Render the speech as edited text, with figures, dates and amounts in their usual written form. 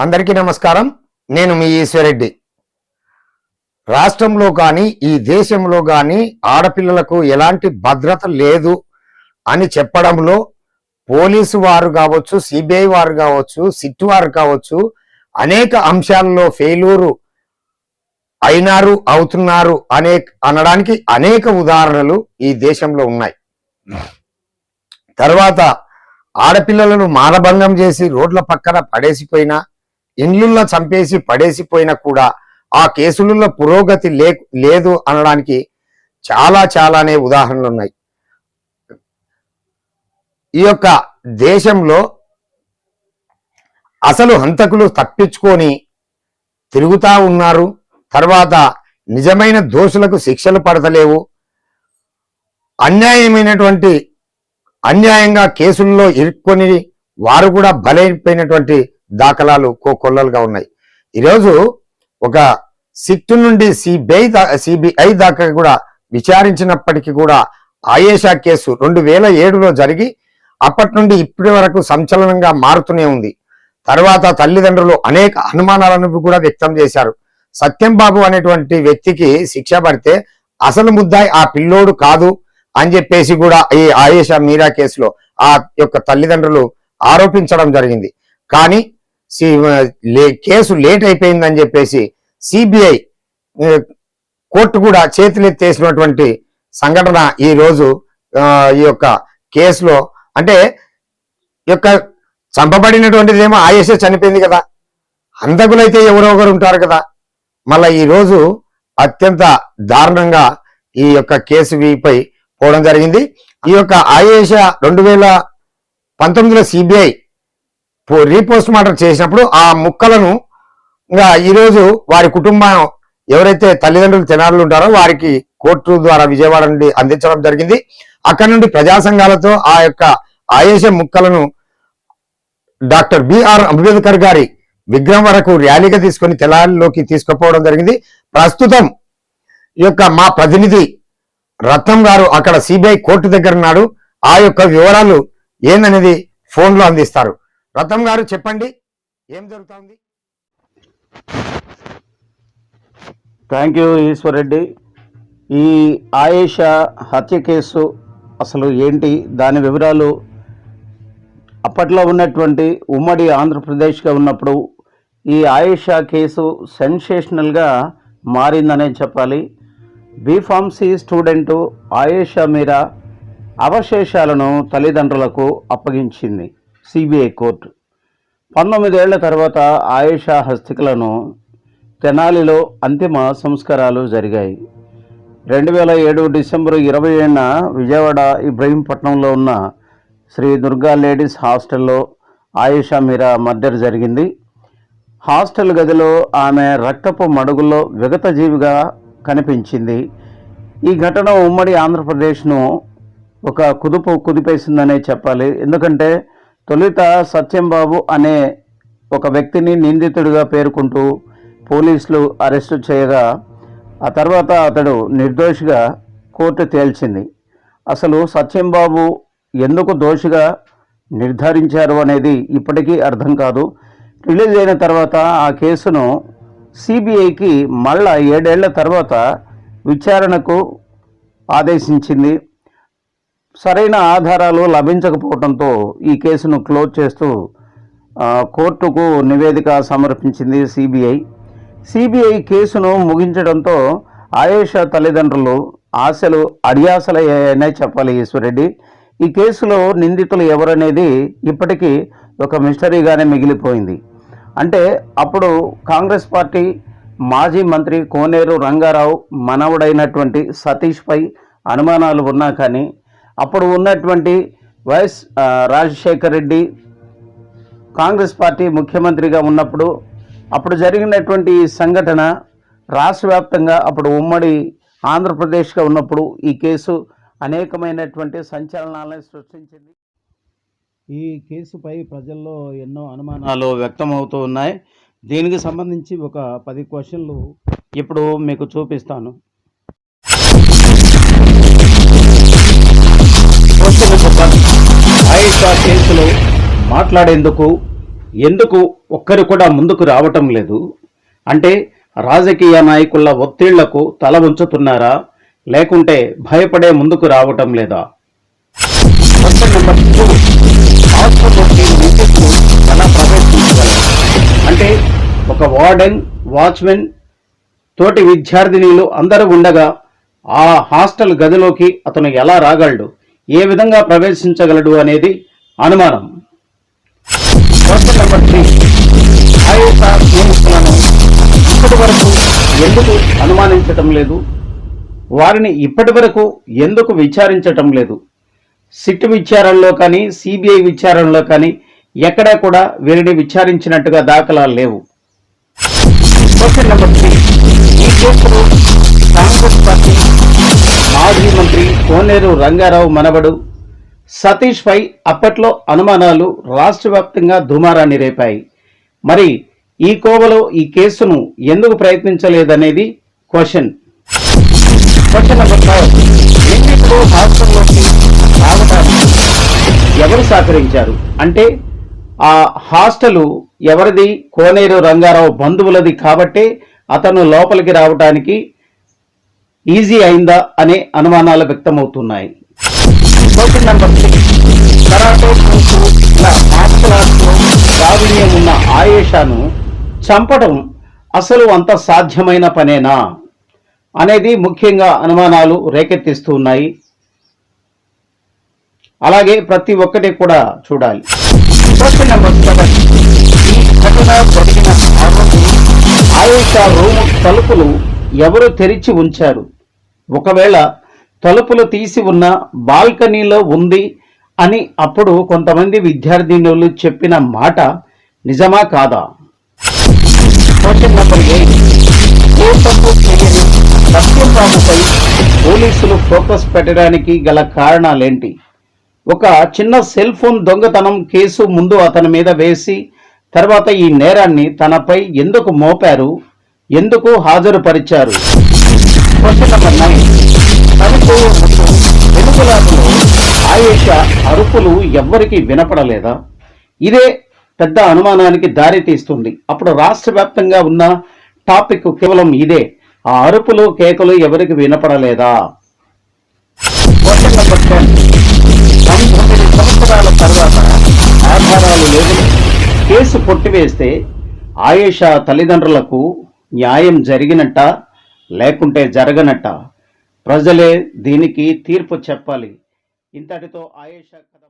అందరికీ నమస్కారం. నేను మీ ఈశ్వరెడ్డి. రాష్ట్రంలో కానీ ఈ దేశంలో కానీ ఆడపిల్లలకు ఎలాంటి భద్రత లేదు అని చెప్పడంలో పోలీసు వారు కావచ్చు, సిబిఐ వారు కావచ్చు, సిట్ వారు కావచ్చు, అనేక అంశాల్లో ఫెయిల్యూరు అయినారు, అవుతున్నారు అనడానికి అనేక ఉదాహరణలు ఈ దేశంలో ఉన్నాయి. తర్వాత ఆడపిల్లలను మానభంగం చేసి రోడ్ల పక్కన పడేసిపోయినా, ఇండ్లుల్లో చంపేసి పడేసిపోయినా కూడా ఆ కేసులలో పురోగతి లేదు అనడానికి చాలానే ఉదాహరణలు ఉన్నాయి. ఈ యొక్క దేశంలో అసలు హంతకులు తప్పించుకొని తిరుగుతా ఉన్నారు. తర్వాత నిజమైన దోషులకు శిక్షలు పడతలేవు. అన్యాయంగా కేసుల్లో ఇరుక్కొని వారు కూడా బలైపోయినటువంటి దాఖలాలు కొల్లలుగా ఉన్నాయి. ఈరోజు ఒక సిట్ నుండి సిబిఐ దాకా కూడా విచారించినప్పటికీ కూడా ఆయేషా కేసు 2007లో జరిగి అప్పటి నుండి ఇప్పటి వరకు సంచలనంగా మారుతూనే ఉంది. తర్వాత తల్లిదండ్రులు అనేక అనుమానాలను కూడా వ్యక్తం చేశారు. సత్యం బాబు అనేటువంటి వ్యక్తికి శిక్ష పడితే అసలు ముద్దాయి ఆ పిల్లోడు కాదు అని చెప్పేసి కూడా ఈ ఆయేషా మీరా కేసులో ఆ యొక్క తల్లిదండ్రులు ఆరోపించడం జరిగింది. కానీ కేసు లేట్ అయిపోయిందని చెప్పేసి సిబిఐ కోర్టు కూడా చేతులెత్తేసినటువంటి సంఘటన ఈ రోజు ఈ యొక్క కేసులో. అంటే యొక్క చంపబడినటువంటిది ఏమో ఆయేషా చనిపోయింది కదా, హంతకులైతే ఎవరో ఒకరు ఉంటారు కదా. మళ్ళీ ఈ రోజు అత్యంత దారుణంగా ఈ యొక్క కేసు పై పోవడం జరిగింది. ఈ యొక్క ఆయేషా 2019లో సిబిఐ రీపోస్ట్ మార్టం చేసినప్పుడు ఆ ముక్కలను ఇంకా ఈరోజు వారి కుటుంబం ఎవరైతే తల్లిదండ్రులు తెనాలు ఉంటారో వారికి కోర్టు ద్వారా విజయవాడ నుండి అందించడం జరిగింది. అక్కడి నుండి ప్రజా సంఘాలతో ఆ యొక్క ఆయేషా ముక్కలను డాక్టర్ బిఆర్ అంబేద్కర్ గారి విగ్రహం వరకు ర్యాలీగా తీసుకొని తెనాలిలోకి తీసుకుపోవడం జరిగింది. ప్రస్తుతం ఈ యొక్క మా ప్రతినిధి రత్నం గారు అక్కడ సిబిఐ కోర్టు దగ్గర ఉన్నాడు. ఆ యొక్క వివరాలు ఏందనేది ఫోన్లో అందిస్తారు. రత్నం గారు చెప్పండి, ఏం జరుగుతుంది? Thank you Eswar Reddy. ఈ ఆయేషా హత్య కేసు అసలు ఏంటి, దాని వివరాలు, అప్పట్లో ఉన్నటువంటి ఉమ్మడి ఆంధ్రప్రదేశ్గా ఉన్నప్పుడు ఈ ఆయేషా కేసు సెన్సేషనల్గా మారిందనే చెప్పాలి. బీఫార్మసీ స్టూడెంటు ఆయేషా మీరా అవశేషాలను తల్లిదండ్రులకు అప్పగించింది సిబిఐ కోర్టు. 19 ఏళ్ల తర్వాత ఆయేషా హస్తికలను తెనాలిలో అంతిమ సంస్కారాలు జరిగాయి. 2007 డిసెంబర్ 20న విజయవాడ ఇబ్రహీంపట్నంలో ఉన్న శ్రీ దుర్గా లేడీస్ హాస్టల్లో ఆయేషా మీరా మర్డర్ జరిగింది. హాస్టల్ గదిలో ఆమె రక్తపు మడుగుల్లో విగతజీవిగా కనిపించింది. ఈ ఘటన ఉమ్మడి ఆంధ్రప్రదేశ్ను ఒక కుదిపేసిందనే చెప్పాలి. ఎందుకంటే తొలుత సత్యంబాబు అనే ఒక వ్యక్తిని నిందితుడిగా పేర్కొంటూ పోలీసులు అరెస్టు చేయగా ఆ తర్వాత అతడు నిర్దోషిగా కోర్టు తేల్చింది. అసలు సత్యంబాబు ఎందుకు దోషిగా నిర్ధారించారు అనేది ఇప్పటికీ అర్థం కాదు. రిలీజ్ అయిన తర్వాత ఆ కేసును సిబిఐకి మళ్ళా 7 ఏళ్ల తర్వాత విచారణకు ఆదేశించింది. సరైన ఆధారాలు లభించకపోవడంతో ఈ కేసును క్లోజ్ చేస్తూ కోర్టుకు నివేదిక సమర్పించింది సిబిఐ కేసును ముగించడంతో ఆయేషా తల్లిదండ్రులు ఆశలు అడియాసలయ్యాయనే చెప్పాలి ఈశ్వరెడ్డి. ఈ కేసులో నిందితులు ఎవరనేది ఇప్పటికీ ఒక మిస్టరీగానే మిగిలిపోయింది. అంటే అప్పుడు కాంగ్రెస్ పార్టీ మాజీ మంత్రి కోనేరు రంగారావు మనవడైనటువంటి సతీష్పై అనుమానాలు ఉన్నా కానీ అప్పుడు ఉన్నటువంటి వైఎస్ రాజశేఖర్ రెడ్డి కాంగ్రెస్ పార్టీ ముఖ్యమంత్రిగా ఉన్నప్పుడు అప్పుడు జరిగినటువంటి ఈ సంఘటన రాష్ట్ర వ్యాప్తంగా అప్పుడు ఉమ్మడి ఆంధ్రప్రదేశ్గా ఉన్నప్పుడు ఈ కేసు అనేకమైనటువంటి సంచలనాలను సృష్టించింది. ఈ కేసుపై ప్రజల్లో ఎన్నో అనుమానాలు వ్యక్తమవుతూ ఉన్నాయి. దీనికి సంబంధించి ఒక 10 క్వశ్చన్లు ఇప్పుడు మీకు చూపిస్తాను. ఆయేషా కేసులో మాట్లాడేందుకు ఎందుకు ఒక్కరు కూడా ముందుకు రావటం లేదు? అంటే రాజకీయ నాయకుల ఒత్తిళ్లకు తల ఉంచుతున్నారా, లేకుంటే భయపడే ముందుకు రావటం లేదా? క్వశ్చన్ నెంబర్ 2, హాస్టల్లోకి నిందితులు ఎలా ప్రవేశించగలరు? అంటే ఒక వార్డెన్, వాచ్మెన్, తోటి విద్యార్థినీలు అందరూ ఉండగా ఆ హాస్టల్ గదిలోకి అతను ఎలా రాగలడు, ఏ విధంగా ప్రవేశించగలడు అనేది అనుమానం. క్వశ్చన్ నెంబర్ 3, ఐఎస్ఆర్ నియమితులను ఇప్పటి వరకు ఎందుకు అనుమానించటం లేదు? వారిని ఇప్పటి వరకు ఎందుకు విచారించటం లేదు? సిట్ విచారణలో కానీ, సిబిఐ విచారణలో కానీ ఎక్కడా కూడా వీరిని విచారించినట్టుగా దాఖలాలు లేవు. క్వశ్చన్ నెంబర్ 3, ఈ కేసులో కాంగ్రెస్ పార్టీ మాజీ మంత్రి కోనేరు రంగారావు మనవడు సతీష్ పై అప్పట్లో అనుమానాలు రాష్ట్ర వ్యాప్తంగా దుమారాన్ని రేపాయి. మరి ఈ కోవలో ఈ కేసును ఎందుకు ప్రయత్నించలేదనేది క్వశ్చన్. క్వశ్చన్ నెంబర్ 4, నిందితులు హాస్టల్లోకి రావడానికి ఎవరు సహకరించారు? అంటే ఆ హాస్టలు ఎవరిది? కోనేరు రంగారావు బంధువులది కాబట్టే అతను లోపలికి రావడానికి ఈజీ అయిందా అనే అనుమానాలు వ్యక్తమవుతున్నాయి. క్వశ్చన్ నెంబర్ 6, కరాటే కోచు ఇలా మార్షల్ ఆర్ట్స్లో ప్రావీణ్యం ఉన్న ఆయేషాను చంపడం అసలు అంత సాధ్యమైన పనేనా అనేది ముఖ్యంగా అనుమానాలు రేకెత్తిస్తున్నాయి. అలాగే ప్రతి ఒక్కటి కూడా చూడాలి. క్వశ్చన్ నెంబర్ 7, ఈ ఘటన జరిగిన ఆ రోజు ఆయేషా రూము తలుపులు ఎవరు తెరిచి ఉంచారు? ఒకవేళ తలుపులు తీసి ఉన్న బాల్కనీలో ఉంది అని అప్పుడు కొంతమంది విద్యార్థినులు చెప్పిన మాట నిజమా కాదా? క్వశ్చన్ నెంబర్ 8, ఏ తప్పు చేయని సత్యంబాబుపై పోలీసులు ఫోకస్ పెట్టడానికి గల కారణాలేంటి? ఒక చిన్న సెల్ ఫోన్ దొంగతనం కేసు ముందు అతని మీద వేసి తర్వాత ఈ నేరాన్ని తనపై ఎందుకు మోపారు, ఎందుకు హాజరుపరిచారు? క్వశ్చన్ నెంబర్ 9, చనిపోయే ముందు వెనుకలాటలో ఆయేషా అరుపులు ఎవ్వరికి వినపడలేదా? ఇదే పెద్ద అనుమానానికి దారి తీస్తుంది. అప్పుడు రాష్ట్ర వ్యాప్తంగా ఉన్న టాపిక్ కేవలం ఇదే, ఆ అరుపులు కేకలు ఎవరికి వినపడలేదా? క్వశ్చన్ నెంబర్ 10, 19 సంవత్సరాల తర్వాత ఆధారాలు లేదని కేసు కొట్టివేస్తే ఆయేషా తల్లిదండ్రులకు న్యాయం జరిగినట్ట లేకుంటే జరగనట్ట? ప్రజలే దీనికి తీర్పు చెప్పాలి. ఇంతటితో ఆయేషా కథ